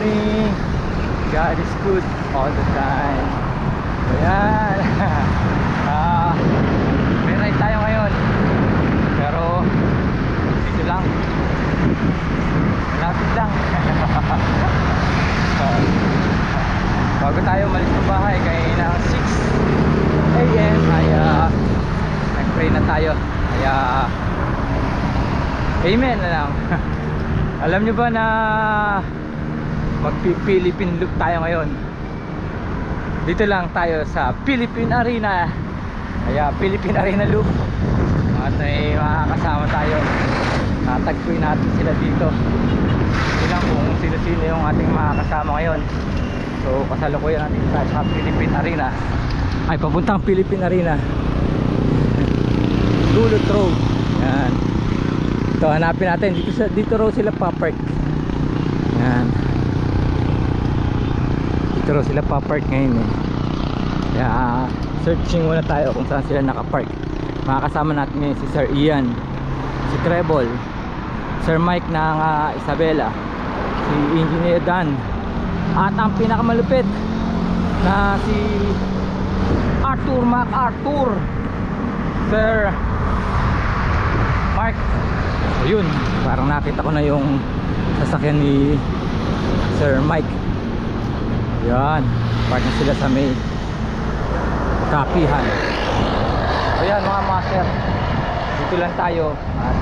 morning. God is good all the time. Ayan. May ride tayo ngayon. Pero dito lang. Malapit lang. Bago tayo malis ng bahay kaya ng 6 AM ay nag-pray na tayo. Kaya amen na lang. Alam nyo ba na magpi-Philippine loop tayo ngayon? Dito lang tayo sa Philippine Arena. Kaya Philippine Arena loop. At may makakasama tayo. Tatagpuin natin sila dito. Hindi lang kung sino-sino yung ating makakasama ngayon. So kasalukuyan natin tayo sa Philippine Arena. Ay, papuntang Philippine Arena. Dulot Road. Yan. Ito, hanapin natin. Dito raw sila papark. Yan. Dito raw sila papark ngayon eh. Kaya searching muna tayo kung saan sila nakapark. Makakasama natin ngayon si Sir Ian, si Treble, Sir Mike ng Isabela, si Engineer Dan, at ang pinakamalupit na si Arthur MacArthur, Sir Mark. So yun, parang nakita ko na yung sasakyan ni Sir Mike. Yan, park na sila sa may kapihan. So yan mga master, dito lang tayo at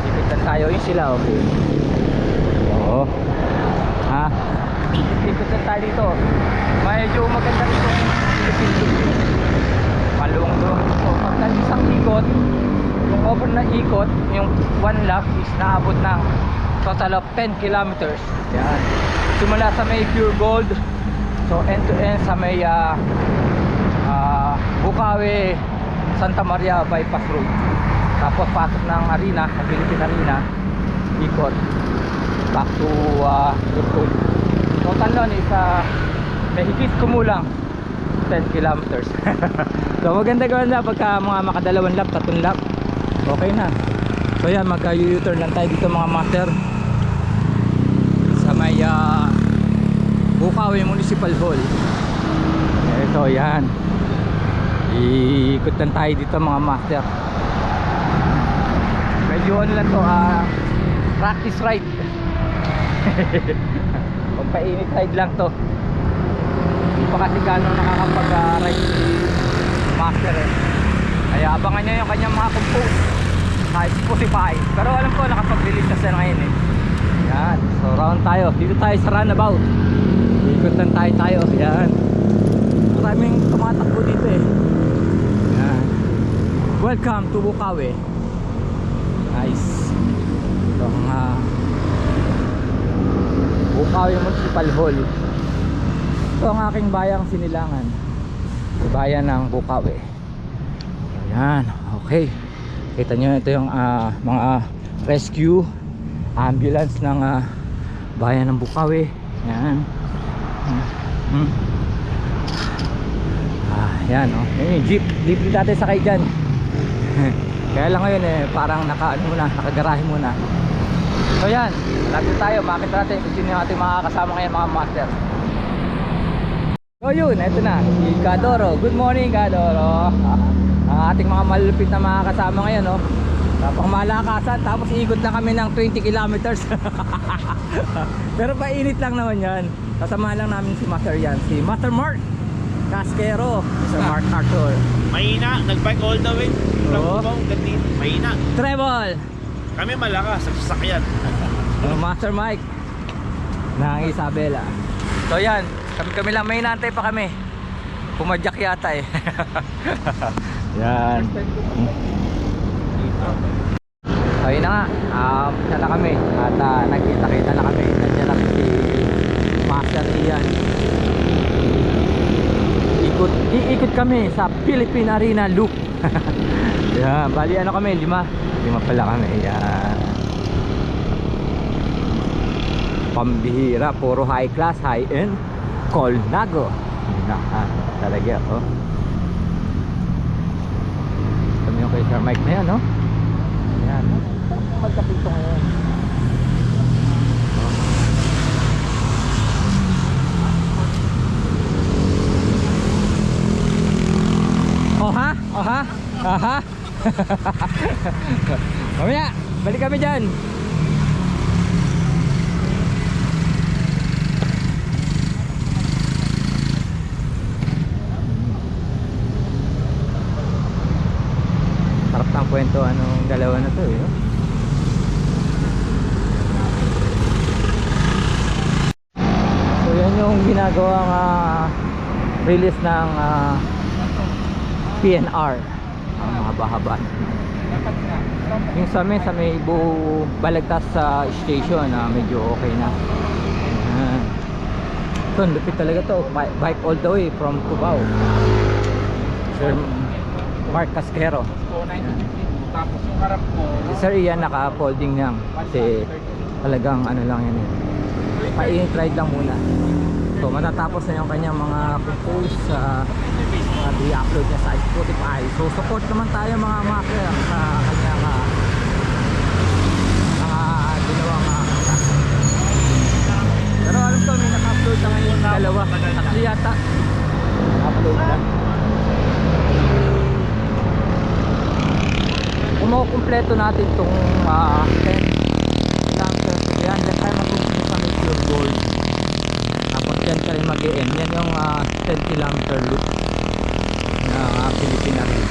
ipitan tayo. Yun sila, okay. Oo. Ha? Ipitan tayo dito. Medyo maganda dito malung doon. So pag isang ikot, yung over na ikot, yung one lap is naabot ng total of 10 kilometers. Yan. Simula sa may Pure Gold, so end to end sa may Bukawi Santa Maria bypass road. Tapos pasok ng arena, sa Philippine Arena, ikot back to Pure Gold. Total nun is may higit kumulang 10 kilometers. So maganda pagka mga makadalawang lap, tatlong lap, okay na. So yan, magka-U-turn lang tayo dito mga master sa may Bukawi Municipal Hall. Ito yan, iikot lang tayo dito mga master. Medyo ano lang to, practice ride. Pampainit ride lang to. Hindi pa kasi gano'ng nakakapag-ride si master eh. Kaya abangan nyo yung kanyang mga compose sa Spotify. Pero alam ko nakapag-release na siya ngayon eh. Yan, so round tayo. Dito tayo sa runabout. Ikot lang tayo. Yan, maraming tumatakbo dito eh. Yan. Welcome to Bukawi. Nice. Itong Bukawi Municipal Hall. Ito ang aking bayang Sinilangan, bayan ng Bukawi. Ayan, okay. Kita nyo, ito yung mga rescue ambulance ng bayan ng Bukawi. Ayan. Ayan, oh. Yung jeep natin sakay dyan. Kaya lang ngayon eh, parang nakagarahe muna. So yan, lapit tayo, makita natin kung sino yung ating makakasama ngayon mga master. So yun, eto na, si Kadoro. Good morning Kadoro. Ang ating mga malupit na makakasama ngayon, no? Tapang malakasan, tapos iikot na kami ng 20 kilometers. Pero painit lang naman yan. Kasama lang namin si Master yan, si Master Mark Casquero, Mr. Mark Arthur. Mahina, nag-bike all the way. Oo. Mahina. Treble. Kami malakas, nagsasakyan. Master Mike ng Isabela. So yan, kami lang, may inaantay pa kami. Pumadyak yata eh. Yan. Ayun na nga, isa na kami. At nagkita-kita na kami. Nandiyan na si Master Ian. Iikot kami sa Philippine Arena Loop. Yan, bali ano kami, 5 pala kami. Yan, pambihira, puro high class, high end Colnago. Talaga, oh. Kami yung kay Sir Mike na yan, no? Yan, magkapito ngayon. Aha. Mamaya, balik kami dyan. Sarap ng kwento anong dalawa na to eh. No? So yan yung ginagawang release ng PNR, ang mga bahaban. Yung sa amin sa may Balagtas sa station na medyo okay na. So lupit talaga to, bike all the way from Cubao. Sir Mark Casquero. Tapos yung harap mo, Si Sir Ian naka-folding lang kasi talagang ano lang yan eh. Pa-in ride lang muna. So matatapos na yung kanyang mga post sa mga i-upload niya sa Spotify. So support naman tayo mga maker sa kanyang mga ginawang kanta. Pero alam ko may naka-upload na ngayon dalawa, tatlo yata upload na. Kung makukumpleto natin itong 10 kilometers, yan tayo magpupunta sa may Pure Gold. Tapos dyan ka rin mag-e-end. Yan yung 10 kilometer loop na Philippine Arena.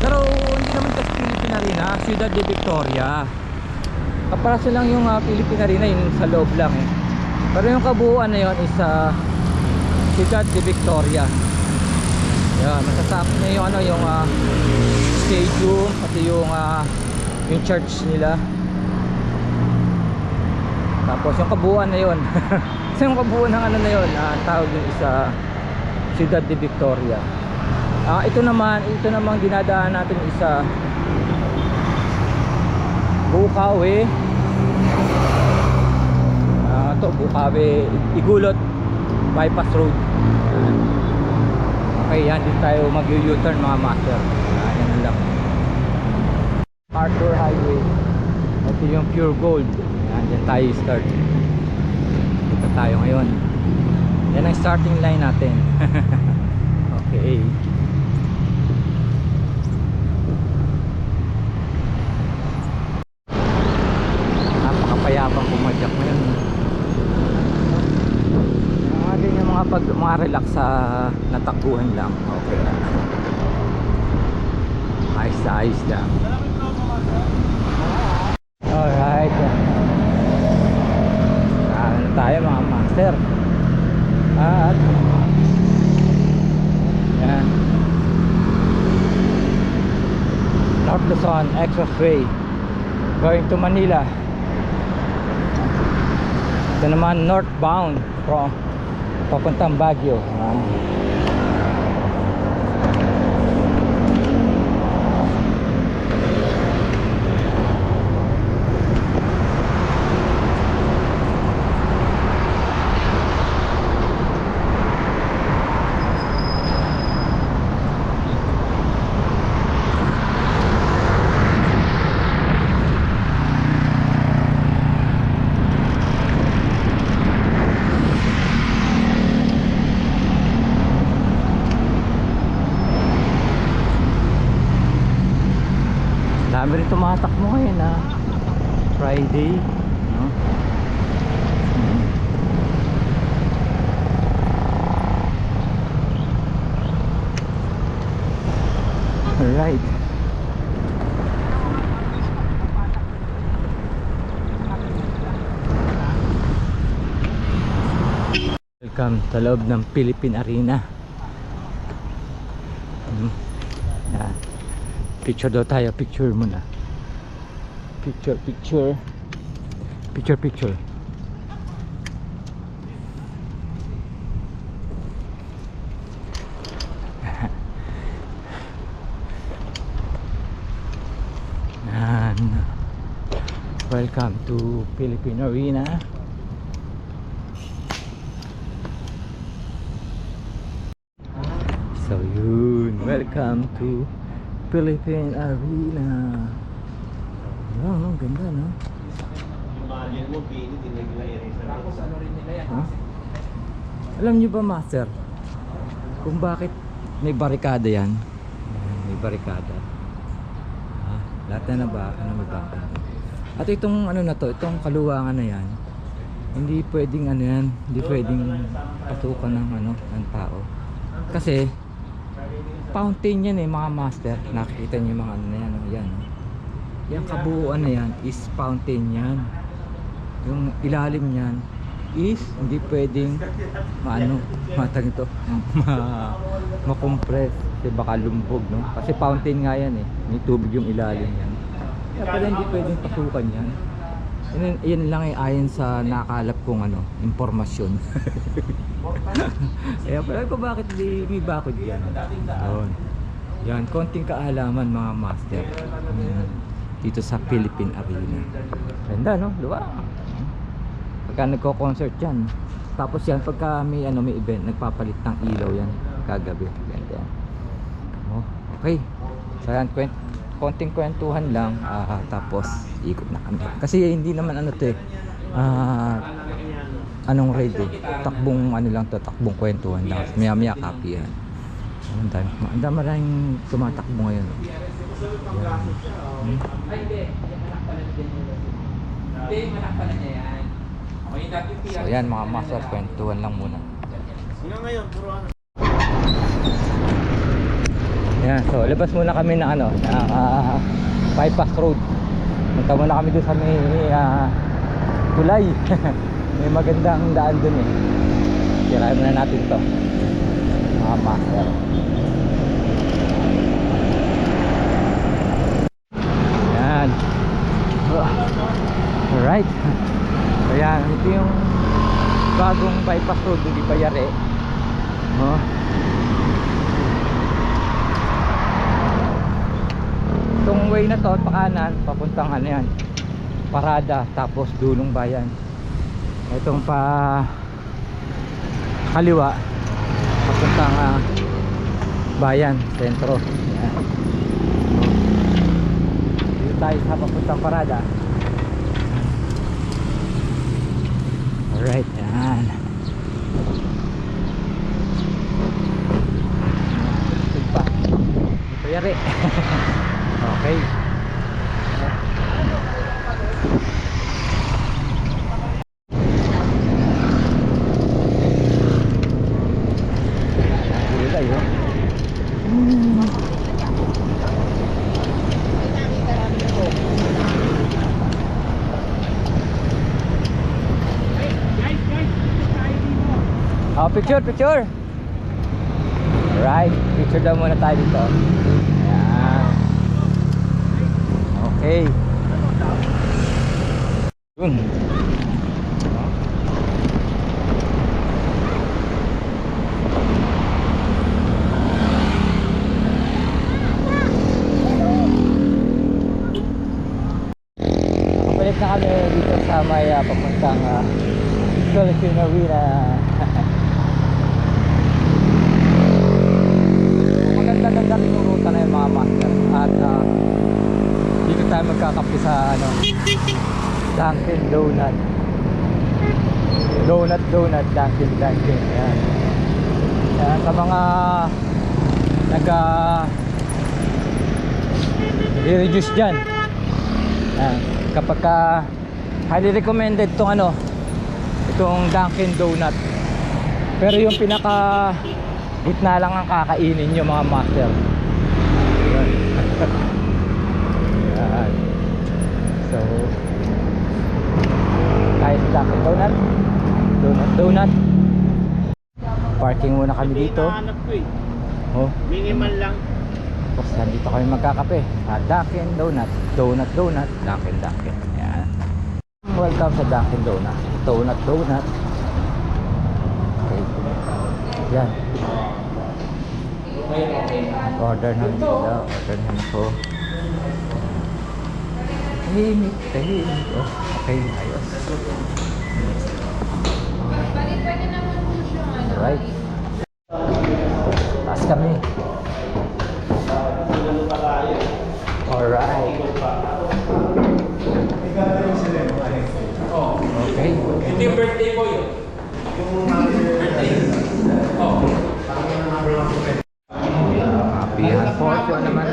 Pero hindi naman kasi Philippine Arena, Ciudad de Victoria. Kaparaso lang yung Philippine Arena, yun sa loob lang eh. Pero yung kabuuan na yun is Ciudad de Victoria. Yan, matatapos na yung yung stadium, pati yung church nila. Tapos yung kabuuan na yun. So yung kabuuan ng ano na yun, tawag yung isa Ciudad de Victoria. Ito naman dinadaan natin isa Bukawi. Ito Bukawi Igulot Bypass Road. Okay, yan din tayo mag-U-turn mga master. Yan na lang. Arthur Highway. Ito yung Pure Gold. Yan, dyan tayo start. Dito tayo ngayon. Yan ang starting line natin. Okay. Napakapayapang pumadyak ngayon. Yung mga relax sa natakbuhan lang. Okay na. Ayos na ayos lang. Alright. Ano tayo mga master. At yan. North Luzon Expressway going to Manila. Ito naman northbound from papuntang Baguio. Dami rin tumatakbo ngayon Friday, no? Alright. Welcome sa loob ng Philippine Arena. Yan. Picture daw tayo, picture muna. Picture. And welcome to Philippine Arena. So yun, welcome to Philippine Arena. Ang ganda, no? tapos ano rin nila yan. Huh? Alam nyo ba, master, kung bakit may barikada yan? May barikada Lahat na may bakod. At itong ano na to, itong kaluwangan na yan, hindi pwedeng ano yan, hindi pwedeng pasukan ng ano, ng tao. Kasi fountain yan mga master. Nakikita niyo yung mga ano na yan, yan. Yung kabuuan na yan is fountain yan. Yung ilalim niyan is hindi pwedeng matag ito ma-compress kasi baka lumbog, no? Kasi fountain nga yan may tubig yung ilalim yan. Kaya pala hindi pwedeng pasukan yan. Yan lang ayon sa nakalap kong impormasyon. Kaya pala ko bakit di may bakod yan. Yan, konting kaalaman mga master. Dito sa Philippine Arena. Ganda, no? Luwa. Pagka nagko-concert yan, tapos yan pagka may event, nagpapalit ng ilaw yan kagabi. Ganda yan. Okay. So yan, konting kwentuhan lang, tapos ikot na kami. Kasi hindi naman anong raid takbong lang to, takbong kwentuhan lang. Maya copy yan. Ang dami maraming tumatakbo ngayon. So yan mga master, kwentuhan lang muna. Hanggang ngayon, puro ano. Yan, so labas muna kami ng bypass road. Punta muna kami doon sa may tulay. May magandang daan doon Tirahin muna natin to mga master. Yan. Alright. So yan, ito yung bagong bypass road, hindi pa yari. Itong way na to, pakanan, papuntang yan, Parada, tapos Dulong Bayan. Itong pa kaliwa, papuntang Bayan, sentro. Yan. Dito tayo sa papuntang Parada. Alright, yan. Ito pa. Ito yari. Okay. Picture. Alright, picture daw muna tayo dito. Ayan. Okay. Yun. Balik na kami dito sa may papuntang Philippine Arena. Maganda rin yung ruta na yung mga master. At dito tayo magkakape sa Dunkin Donut. Donut Dunkin. Ayan. Ayan, sa mga i-reduce dyan, kapag highly recommended itong Dunkin Donut. Pero yung pinaka gitna lang ang kakainin nyo mga master. Ayan. Ayan. So kahit Dunkin Donut. Parking muna kami dito. Hinahanap ko minimal lang. Tapos nandito kami magkakape. Dunkin Donut. Dunkin. Ayan. Welcome sa Dunkin Donut. Donut. Okay. Yan. Order na ko. Tahimik. Okay, ayos. Alright. Taas kami. Alright. Okay. Ito yung birthday ko yun. Happy portion naman.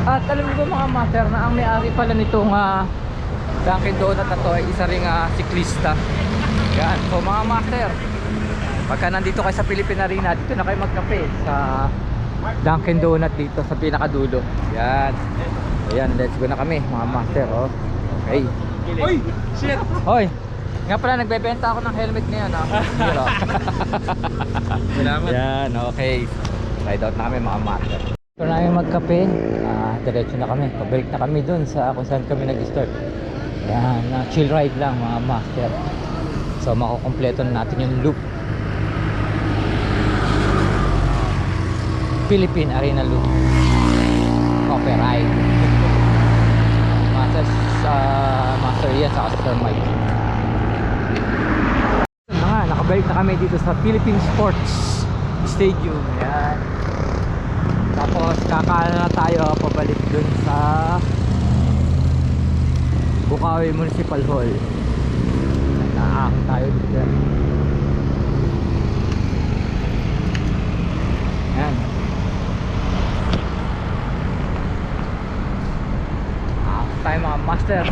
At alam niyo ba mga master na ang may-ari pala nitong Dunkin Donut na to ay isa ring siklista. Yan. So mga master, pagka nandito kayo sa Philippine Arena, dito na kayo magkape sa Dunkin Donut dito sa pinakadulo. Yan. Ayan, let's go na kami mga master. Oh. Okay. Uy! Shit! Hoy! Nga pala, nagbebenta ako ng helmet ngayon Zero. Salamat. Yan, okay. Ride out na kami mga master. Ito na yung magkape. Diretso na kami. Pabalik na kami dun sa kung saan kami nag-start. Yan, chill ride lang mga master. So makukompleto na natin yung loop. Philippine Arena Loop. Coffee ride. Master Ian sa Sir Mike. Nakabalik na kami dito sa Philippine Sports Stadium. Yan. Tapos kakaano na tayo pabalik dun sa Bukawi Municipal Hall. Naahon tayo dito. Yan. Ahon tayo mga master.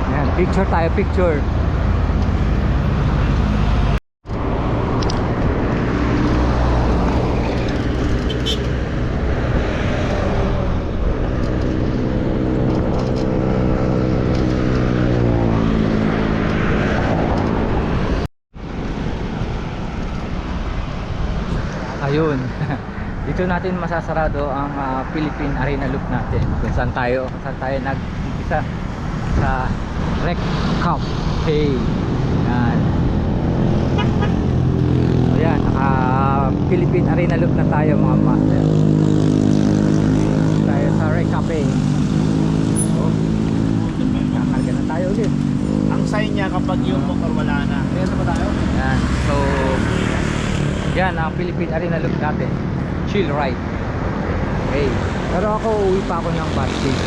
Yan, picture tayo, picture. Ayun. Dito natin masasarado ang Philippine Arena Loop natin. Kung saan tayo nag-umpisa sa Rec Cup. Okay. Yan. So yan, Philippine Arena Loop na tayo mga master. Tayo sa Rec Cup. So, kakarga na tayo ulit. Ang sign niya kapag yung motor wala na. Kaya na ba tayo? Yan. So, yan ang Philippine Arena Loop natin. Chill ride. Okay. Pero ako uwi pa ako ng Batcave.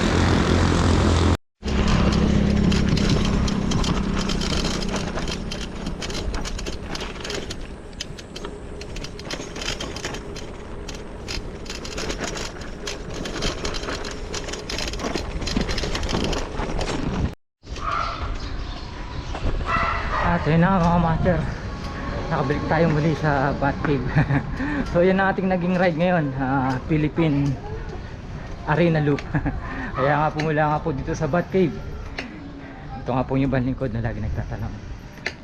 At yun na mga master, nakabalik tayo muli sa Batcave. So yan ang ating naging ride ngayon, Philippine Arena Loop. Kaya nga pumula nga po dito sa Batcave. Ito nga po yung banlingkod na lagi nagtatanong,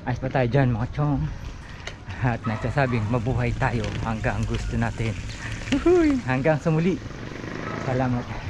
ayos pa tayo dyan mga chong, at nagsasabing mabuhay tayo hanggang gusto natin. Hanggang sa muli, salamat.